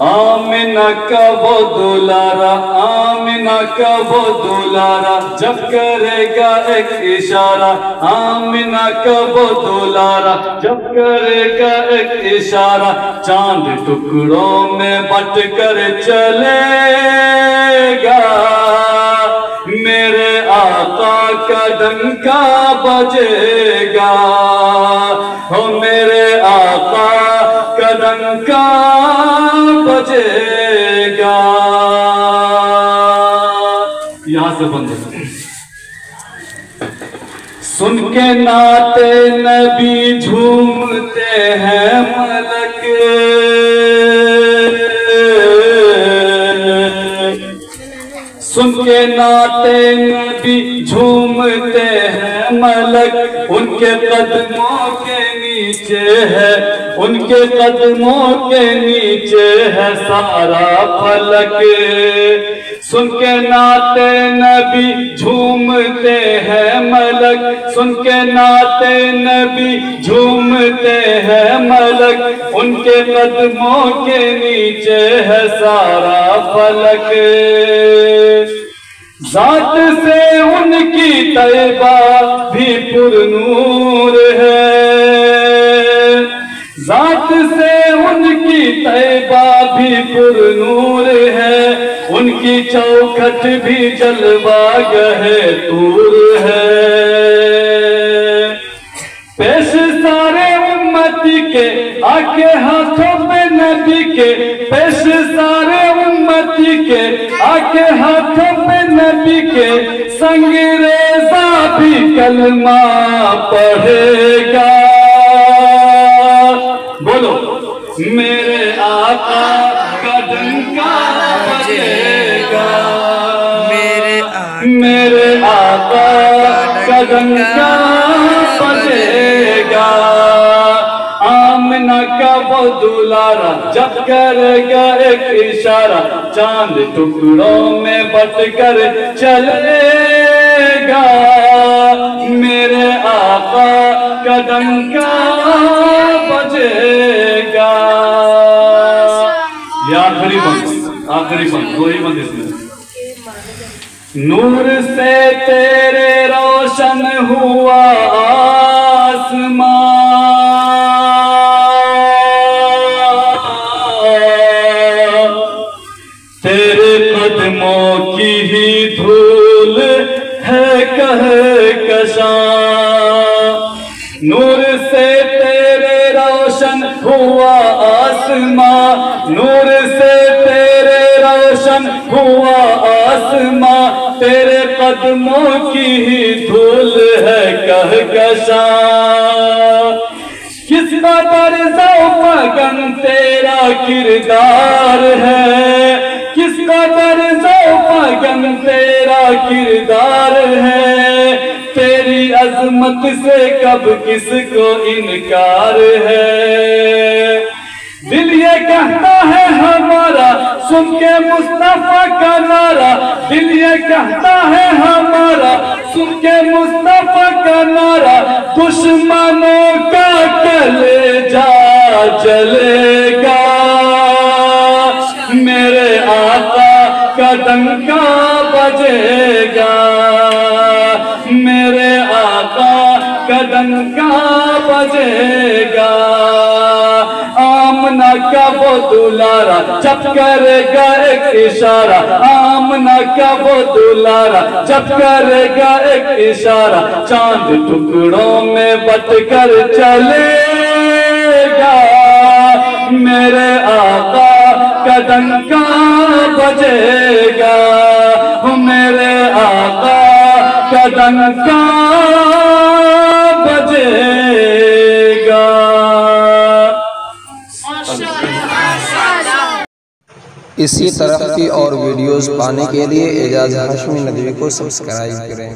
آمنہ کا وہ دولارا، آمنہ کا وہ دولارا، جب کرے گا ایک اشارہ، آمنہ کا وہ دولارا، جب کرے گا ایک اشارہ، چاند ٹکڑوں میں بٹ کر چلے گا، میرے آقا کا ڈنکا بجے گا، ہو میرے آقا کا ڈنکا بجے گا۔ یہاں سے بند ہے۔ سن کے نعت نبی جھومتے ہیں ملک، سن کے نعت نبی جھومتے ہیں ملک، ان کے قدموں کے نیچے ہے، ان کے قدموں کے نیچے ہے سارا فلک۔ سن کے نعت نبی جھومتے ہیں ملک، سن کے نعت نبی جھومتے ہیں ملک، ان کے قدموں کے نیچے ہے سارا فلک۔ ذات سے ان کی طیبہ بھی پر نور ہے، ذات سے ان کی طیبہ بھی پر نور ہے، ان کی چوکھٹ بھی جلوہ گہ طور ہے۔ پیش سارے امتی کے آکے ہاتھوں پہ نبی کے، پیش سارے امتی کے آکے ہاتھوں پہ نبی کے، سنگ ریزہ بھی کلمہ پڑھے گا، بولو میرے آقا کا ڈنکا بجے گا، میرے آقا کا ڈنکا بجے گا۔ آمنہ کا وہ دولارا جب کرے گا ایک اشارہ، چاند ٹکڑوں میں بٹ کر چلے گا، میرے آقا کا ڈنکا بجے گا۔ یہ آخری بند، آخری بند، وہی بند اس میں۔ نور سے تیرے روشن ہوا آسمان، تیرے قدموں کی ہی دھول ہے کہکشاں، نور سے تیرے روشن ہوا آسمان، نور سے تیرے روشن ہوا آسمان، تیرے قدموں کی ہی دھول ہے کہکشاں، کس قدر ذوقاً تیرا کردار ہے، کس قدر ذوقاً تیرا کردار ہے، تیری عظمت سے کب کس کو انکار ہے۔ دل یہ کہتا ہے ہمارا سن کے مصطفیٰ کا نعرہ، دل یہ کہتا ہے ہمارا سن کے مصطفیٰ کا نعرہ، دشمنوں کا کلیجہ جلے گا، میرے آقا کا ڈنکا بجے گا، میرے آقا کا ڈنکا بجے گا۔ آمنہ کا وہ دولارا جب کرے گا ایک اشارہ، آمنہ کا وہ دولارا جب کرے گا ایک اشارہ، چاند ٹکڑوں میں بٹ کر چلے گا، میرے آقا کا ڈنکا بجے گا، میرے آقا کا ڈنکا بجے گا۔ اسی طرح کی اور ویڈیوز پانے کے لیے اعجاز ہاشمی ندوی کو سبسکرائب کریں۔